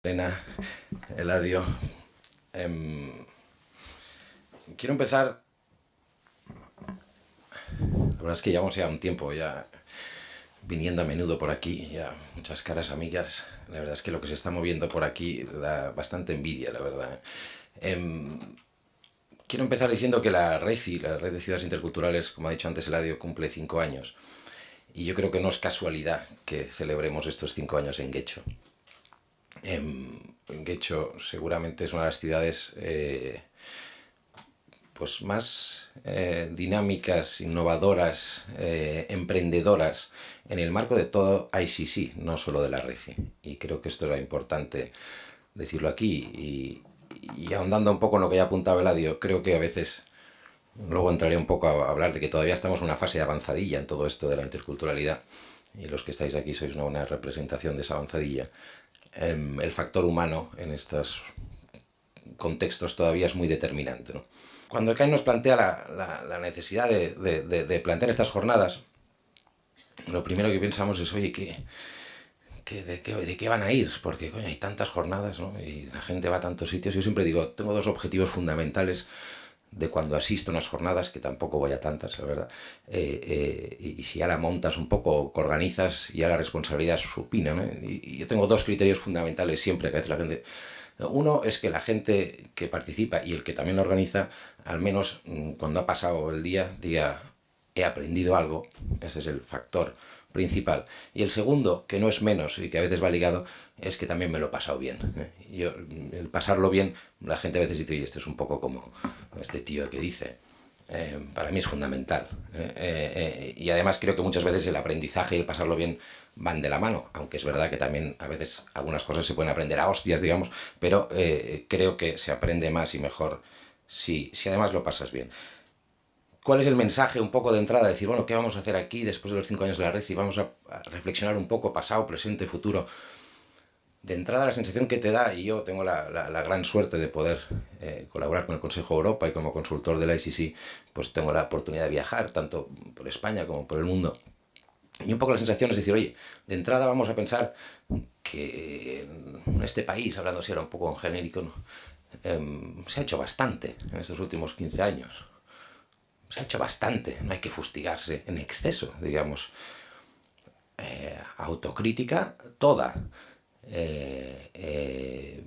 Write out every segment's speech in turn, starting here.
Elena, Eladio. Quiero empezar. La verdad es que llevamos ya un tiempo ya viniendo a menudo por aquí, ya muchas caras amigas. La verdad es que lo que se está moviendo por aquí da bastante envidia, la verdad. Quiero empezar diciendo que la RECI, la Red de Ciudades Interculturales, como ha dicho antes Eladio, cumple 5 años. Y yo creo que no es casualidad que celebremos estos 5 años en Guecho. Guecho seguramente es una de las ciudades pues más dinámicas, innovadoras, emprendedoras en el marco de todo ICC, no solo de la RECI. Y creo que esto era importante decirlo aquí. Y ahondando un poco en lo que ya apuntaba Eladio, creo que a veces, luego entraré un poco a hablar de que todavía estamos en una fase de avanzadilla en todo esto de la interculturalidad, y los que estáis aquí sois una buena representación de esa avanzadilla. El factor humano en estos contextos todavía es muy determinante, ¿no? Cuando CAI nos plantea la necesidad de plantear estas jornadas, lo primero que pensamos es, oye, ¿de qué van a ir? Porque coño, hay tantas jornadas, ¿no? Y la gente va a tantos sitios. Yo siempre digo, tengo dos objetivos fundamentales de cuando asisto a unas jornadas, que tampoco voy a tantas, la verdad. Y si ya la montas un poco, organizas, ya la responsabilidad es supina, ¿no? Y yo tengo dos criterios fundamentales siempre que hace la gente. Uno es que la gente que participa y el que también lo organiza, al menos cuando ha pasado el día, diga, he aprendido algo. Ese es el factor principal. Y el segundo, que no es menos y que a veces va ligado, es que también me lo he pasado bien. Yo, el pasarlo bien, la gente a veces dice, oye, esto es un poco como este tío que dice. Para mí es fundamental. Y además creo que muchas veces el aprendizaje y el pasarlo bien van de la mano, aunque es verdad que también a veces algunas cosas se pueden aprender a hostias, digamos, pero creo que se aprende más y mejor si además lo pasas bien. ¿Cuál es el mensaje un poco de entrada? Decir, bueno, ¿qué vamos a hacer aquí después de los 5 años de la red? Y vamos a reflexionar un poco pasado, presente, futuro. De entrada la sensación que te da, y yo tengo la gran suerte de poder colaborar con el Consejo de Europa y como consultor de la ICC, pues tengo la oportunidad de viajar tanto por España como por el mundo. Y un poco la sensación es decir, oye, de entrada vamos a pensar que en este país, hablando así ahora un poco en genérico, ¿no? Se ha hecho bastante en estos últimos 15 años. Se ha hecho bastante, no hay que fustigarse en exceso, digamos. Autocrítica toda, eh, eh,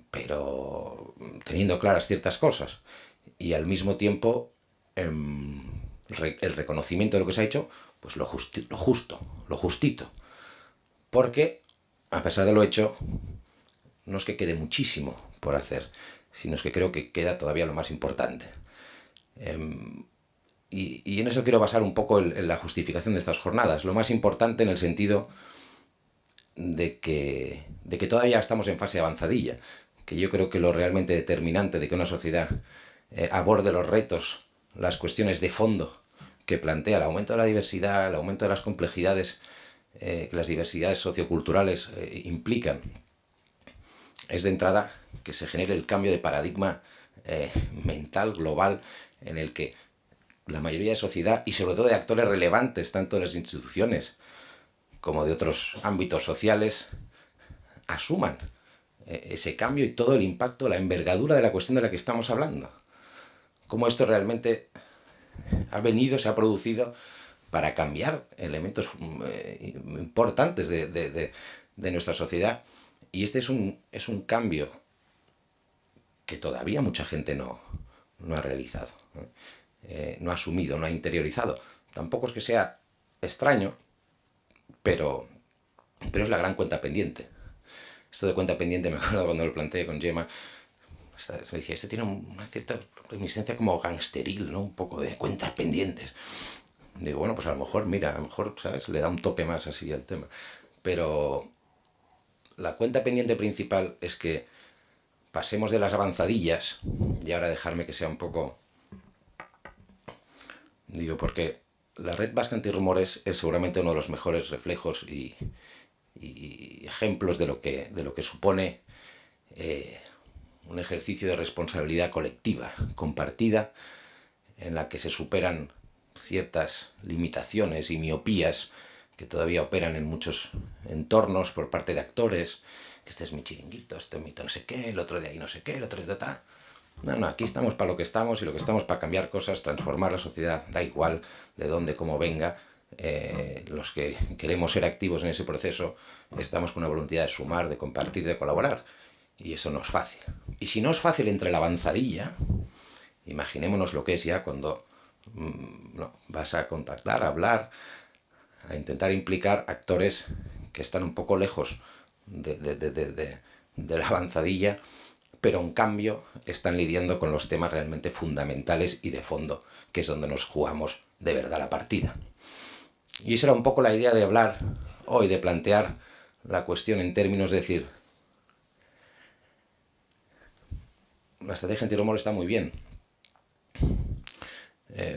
pero teniendo claras ciertas cosas y al mismo tiempo el reconocimiento de lo que se ha hecho, pues lo justo, lo justito, porque a pesar de lo hecho, no es que quede muchísimo por hacer, sino es que creo que queda todavía lo más importante. Y en eso quiero basar un poco en la justificación de estas jornadas. Lo más importante en el sentido de que todavía estamos en fase avanzadilla, que yo creo que lo realmente determinante de que una sociedad aborde los retos, las cuestiones de fondo que plantea el aumento de la diversidad, el aumento de las complejidades que las diversidades socioculturales implican, es de entrada que se genere el cambio de paradigma mental global en el que la mayoría de sociedad y sobre todo de actores relevantes, tanto de las instituciones como de otros ámbitos sociales, asuman ese cambio y todo el impacto, la envergadura de la cuestión de la que estamos hablando. Cómo esto realmente ha venido, se ha producido para cambiar elementos importantes de nuestra sociedad. Y este es un cambio que todavía mucha gente no ha realizado, no ha asumido, no ha interiorizado. Tampoco es que sea extraño, pero es la gran cuenta pendiente. Esto de cuenta pendiente me acuerdo cuando lo planteé con Gemma. Se decía, este tiene una cierta reminiscencia como gangsteril, ¿no? Un poco de cuentas pendientes. Digo, bueno, pues a lo mejor, mira, a lo mejor, ¿sabes? Le da un toque más así al tema. Pero la cuenta pendiente principal es que pasemos de las avanzadillas, y ahora dejarme que sea un poco... Digo, porque la Red Vasca Antirrumores es seguramente uno de los mejores reflejos y ejemplos de lo que supone un ejercicio de responsabilidad colectiva, compartida, en la que se superan ciertas limitaciones y miopías que todavía operan en muchos entornos por parte de actores, que este es mi chiringuito, este es mi no sé qué, el otro de ahí no sé qué, el otro de tal. No, aquí estamos para lo que estamos y lo que estamos para cambiar cosas, transformar la sociedad, da igual de dónde, cómo venga. Los que queremos ser activos en ese proceso estamos con una voluntad de sumar, de compartir, de colaborar. Y eso no es fácil. Y si no es fácil entre la avanzadilla, imaginémonos lo que es ya cuando no, vas a contactar, a hablar, a intentar implicar actores que están un poco lejos de la avanzadilla, pero en cambio están lidiando con los temas realmente fundamentales y de fondo, que es donde nos jugamos de verdad la partida. Y esa era un poco la idea de hablar hoy, de plantear la cuestión en términos de decir, la estrategia antirrumor está muy bien.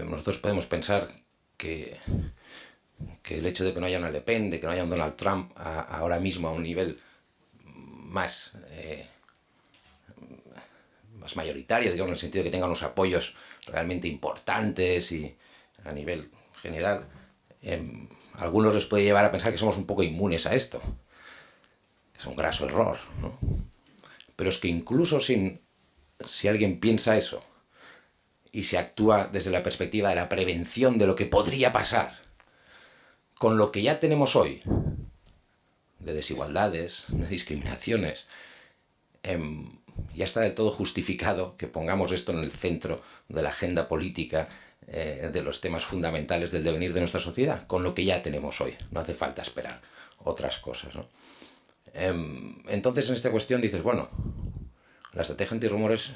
Nosotros podemos pensar que el hecho de que no haya una Le Pen, de que no haya un Donald Trump ahora mismo a un nivel más mayoritario, digamos, en el sentido de que tengan unos apoyos realmente importantes y a nivel general, algunos les puede llevar a pensar que somos un poco inmunes a esto. Es un graso error, ¿no? Pero es que incluso si alguien piensa eso y se actúa desde la perspectiva de la prevención de lo que podría pasar, con lo que ya tenemos hoy, de desigualdades, de discriminaciones, ya está del todo justificado que pongamos esto en el centro de la agenda política, de los temas fundamentales del devenir de nuestra sociedad, con lo que ya tenemos hoy. No hace falta esperar otras cosas, ¿no? Entonces, en esta cuestión dices, bueno, la estrategia antirrumores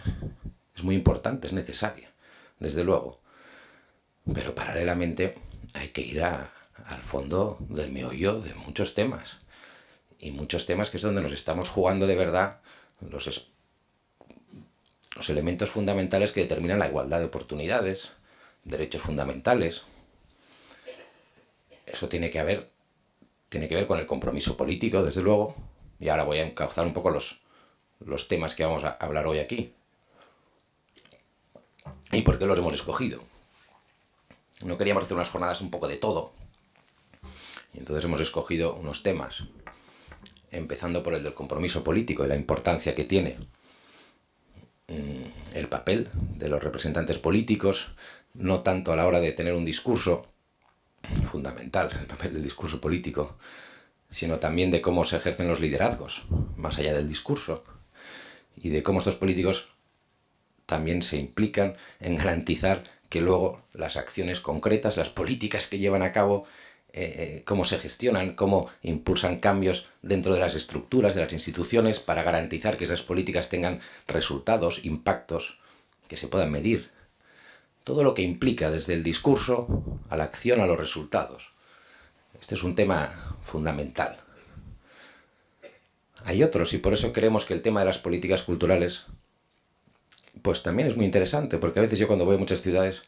es muy importante, es necesaria, desde luego. Pero paralelamente hay que ir al fondo del meollo de muchos temas. Y muchos temas que es donde nos estamos jugando de verdad los elementos fundamentales que determinan la igualdad de oportunidades, derechos fundamentales. Eso tiene que ver con el compromiso político, desde luego. Y ahora voy a encauzar un poco los temas que vamos a hablar hoy aquí. ¿Y por qué los hemos escogido? No queríamos hacer unas jornadas un poco de todo. Y entonces hemos escogido unos temas, empezando por el del compromiso político y la importancia que tiene el papel de los representantes políticos, no tanto a la hora de tener un discurso fundamental, el papel del discurso político, sino también de cómo se ejercen los liderazgos, más allá del discurso, y de cómo estos políticos también se implican en garantizar que luego las acciones concretas, las políticas que llevan a cabo, cómo se gestionan, cómo impulsan cambios dentro de las estructuras, de las instituciones, para garantizar que esas políticas tengan resultados, impactos, que se puedan medir. Todo lo que implica desde el discurso a la acción, a los resultados. Este es un tema fundamental. Hay otros, y por eso creemos que el tema de las políticas culturales pues también es muy interesante, porque a veces yo cuando voy a muchas ciudades,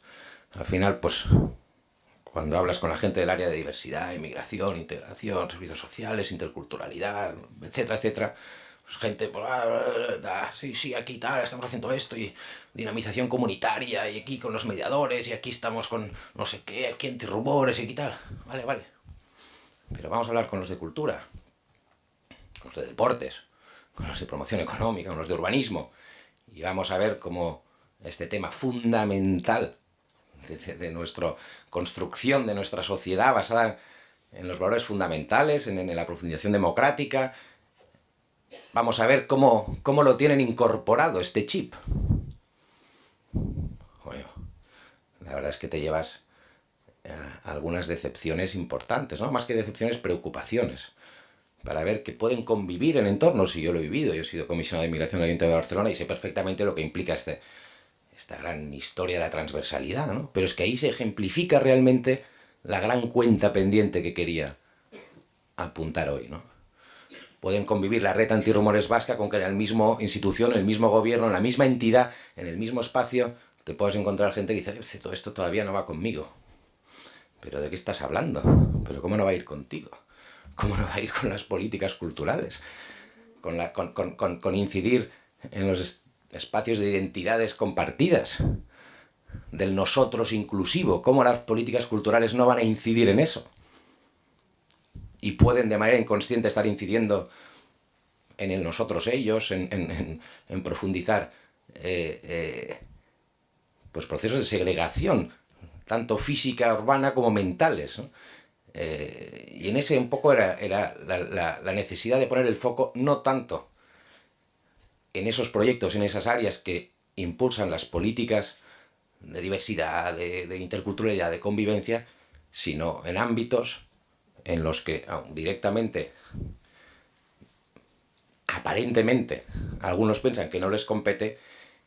al final, pues cuando hablas con la gente del área de diversidad, inmigración, integración, servicios sociales, interculturalidad, etcétera, etcétera, pues gente, pues, sí, aquí tal, estamos haciendo esto, y dinamización comunitaria, y aquí con los mediadores, y aquí estamos con no sé qué, aquí antirrumores, y aquí tal. Vale. Pero vamos a hablar con los de cultura, con los de deportes, con los de promoción económica, con los de urbanismo, y vamos a ver cómo este tema fundamental de nuestra construcción de nuestra sociedad basada en los valores fundamentales, en la profundización democrática, vamos a ver cómo lo tienen incorporado este chip. Bueno, la verdad es que te llevas algunas decepciones importantes, ¿no? Más que decepciones, preocupaciones, para ver que pueden convivir en entornos, y yo lo he vivido. Yo he sido comisionado de inmigración en el Ayuntamiento de Barcelona y sé perfectamente lo que implica esta gran historia de la transversalidad, ¿no? Pero es que ahí se ejemplifica realmente la gran cuenta pendiente que quería apuntar hoy, ¿no? Pueden convivir la red antirrumores vasca con que en la misma institución, en el mismo gobierno, en la misma entidad, en el mismo espacio, te puedes encontrar gente que dice, todo esto todavía no va conmigo. ¿Pero de qué estás hablando? ¿Pero cómo no va a ir contigo? ¿Cómo no va a ir con las políticas culturales? Con incidir en los espacios de identidades compartidas, del nosotros inclusivo. ¿Cómo las políticas culturales no van a incidir en eso? Y pueden de manera inconsciente estar incidiendo en el nosotros-ellos, en profundizar pues procesos de segregación, tanto física, urbana, como mentales, ¿no? Y en ese un poco era la necesidad de poner el foco no tanto en esos proyectos, en esas áreas que impulsan las políticas de diversidad, de interculturalidad, de convivencia, sino en ámbitos en los que directamente, aparentemente, algunos piensan que no les compete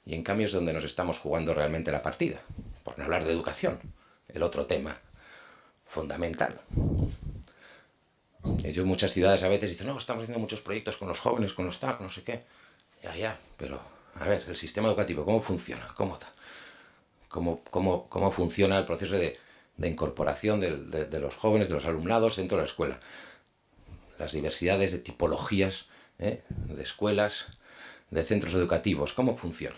y en cambio es donde nos estamos jugando realmente la partida. Por no hablar de educación, el otro tema fundamental. Yo en muchas ciudades a veces dicen, no, estamos haciendo muchos proyectos con los jóvenes, con los TAC, no sé qué. Ya, pero a ver, el sistema educativo, ¿cómo funciona? ¿Cómo funciona el proceso de incorporación de los jóvenes, de los alumnados dentro de la escuela? Las diversidades de tipologías, de escuelas, de centros educativos, ¿cómo funciona?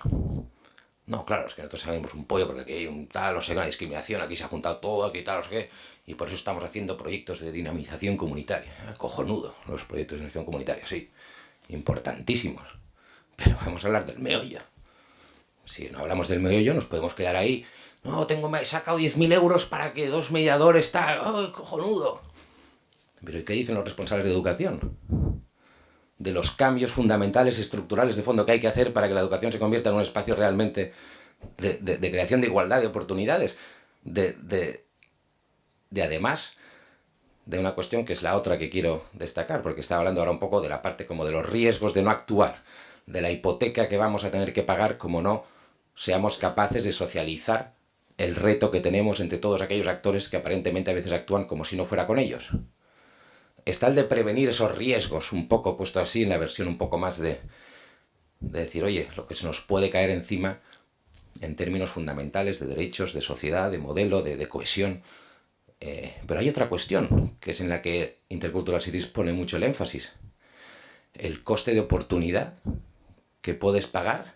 No, claro, es que nosotros sabemos un pollo porque aquí hay un tal, no sé, una discriminación, aquí se ha juntado todo, aquí tal, no sé qué, y por eso estamos haciendo proyectos de dinamización comunitaria. Cojonudo, los proyectos de dinamización comunitaria, sí, importantísimos. Pero vamos a hablar del meollo. Si no hablamos del meollo, nos podemos quedar ahí. No, he sacado 10.000 euros para que 2 mediadores tal. ¡Oh, cojonudo! Pero ¿y qué dicen los responsables de educación? De los cambios fundamentales, estructurales de fondo que hay que hacer para que la educación se convierta en un espacio realmente de creación de igualdad de oportunidades. Además, de una cuestión que es la otra que quiero destacar, porque estaba hablando ahora un poco de la parte como de los riesgos de no actuar, de la hipoteca que vamos a tener que pagar como no seamos capaces de socializar el reto que tenemos entre todos aquellos actores que aparentemente a veces actúan como si no fuera con ellos. Está el de prevenir esos riesgos, un poco puesto así en la versión un poco más de decir, oye, lo que se nos puede caer encima en términos fundamentales de derechos, de sociedad, de modelo, de cohesión. Pero hay otra cuestión, que es en la que Intercultural Cities pone mucho el énfasis. El coste de oportunidad que puedes pagar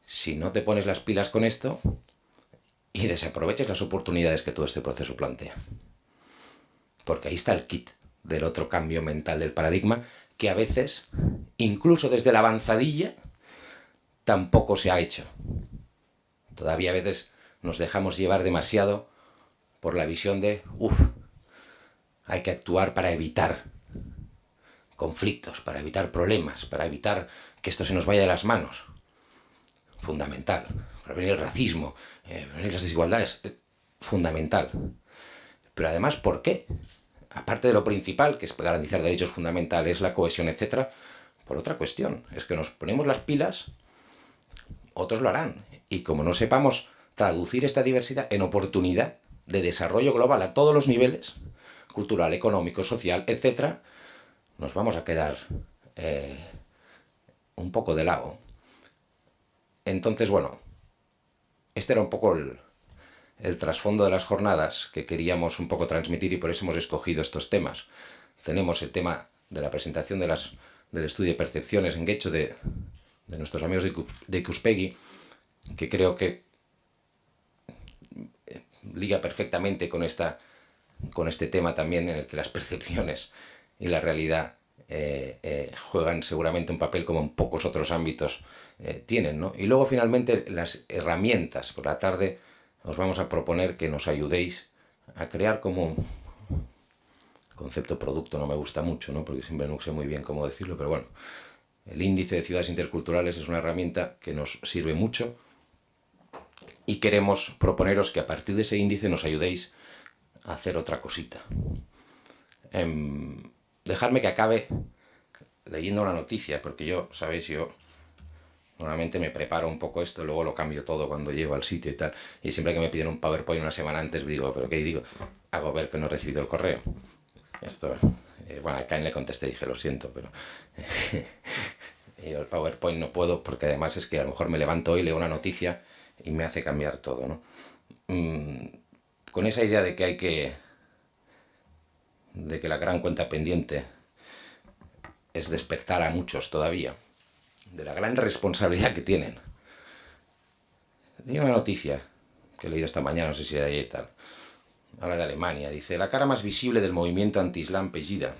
si no te pones las pilas con esto y desaproveches las oportunidades que todo este proceso plantea. Porque ahí está el kit del otro cambio mental del paradigma, que a veces, incluso desde la avanzadilla, tampoco se ha hecho. Todavía a veces nos dejamos llevar demasiado por la visión de, hay que actuar para evitar conflictos, para evitar problemas, para evitar que esto se nos vaya de las manos. Fundamental. Prevenir el racismo, prevenir las desigualdades, fundamental. Pero además, ¿por qué? Aparte de lo principal, que es garantizar derechos fundamentales, la cohesión, etc., por otra cuestión, es que nos ponemos las pilas, otros lo harán. Y como no sepamos traducir esta diversidad en oportunidad de desarrollo global a todos los niveles, cultural, económico, social, etc., nos vamos a quedar un poco de lado. Entonces, bueno, este era un poco el trasfondo de las jornadas que queríamos un poco transmitir y por eso hemos escogido estos temas. Tenemos el tema de la presentación del estudio de percepciones en Getxo de nuestros amigos de Ikuspegi, que creo que liga perfectamente con este tema también en el que las percepciones y la realidad juegan seguramente un papel como en pocos otros ámbitos tienen, ¿no? Y luego finalmente las herramientas. Por la tarde os vamos a proponer que nos ayudéis a crear como concepto producto, no me gusta mucho, ¿no? Porque siempre no sé muy bien cómo decirlo, pero bueno, el índice de ciudades interculturales es una herramienta que nos sirve mucho y queremos proponeros que a partir de ese índice nos ayudéis a hacer otra cosita. Dejadme que acabe leyendo una noticia, porque yo, sabéis, yo normalmente me preparo un poco esto, luego lo cambio todo cuando llego al sitio y tal, y siempre que me piden un PowerPoint una semana antes digo, ¿pero qué digo? Hago ver que no he recibido el correo. Esto, bueno, a Cain le contesté, dije, lo siento, pero yo el PowerPoint no puedo, porque además es que a lo mejor me levanto hoy, leo una noticia y me hace cambiar todo, ¿no? Con esa idea de que la gran cuenta pendiente es despertar a muchos todavía, de la gran responsabilidad que tienen. Hay una noticia que he leído esta mañana, no sé si era de ayer y tal, habla de Alemania, dice, la cara más visible del movimiento anti-islam Pegida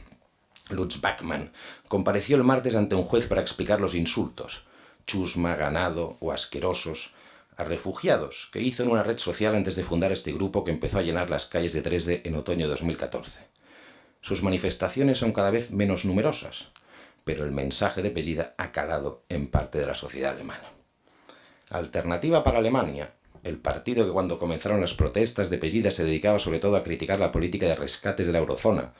Lutz Bachmann, compareció el martes ante un juez para explicar los insultos, chusma, ganado o asquerosos, a refugiados que hizo en una red social antes de fundar este grupo que empezó a llenar las calles de Dresde en otoño de 2014. Sus manifestaciones son cada vez menos numerosas, pero el mensaje de Pegida ha calado en parte de la sociedad alemana. Alternativa para Alemania, el partido que cuando comenzaron las protestas de Pegida se dedicaba sobre todo a criticar la política de rescates de la eurozona,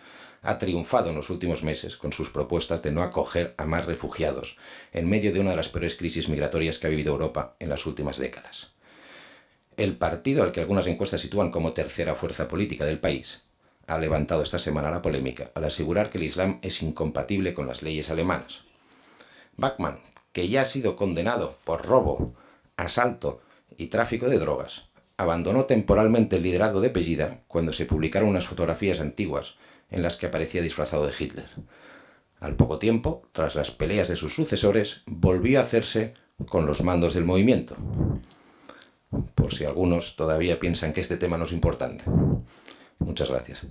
ha triunfado en los últimos meses con sus propuestas de no acoger a más refugiados, en medio de una de las peores crisis migratorias que ha vivido Europa en las últimas décadas. El partido al que algunas encuestas sitúan como tercera fuerza política del país ha levantado esta semana la polémica al asegurar que el Islam es incompatible con las leyes alemanas. Bachmann, que ya ha sido condenado por robo, asalto y tráfico de drogas, abandonó temporalmente el liderazgo de Pegida cuando se publicaron unas fotografías antiguas en las que aparecía disfrazado de Hitler. Al poco tiempo, tras las peleas de sus sucesores, volvió a hacerse con los mandos del movimiento. Por si algunos todavía piensan que este tema no es importante. Muchas gracias.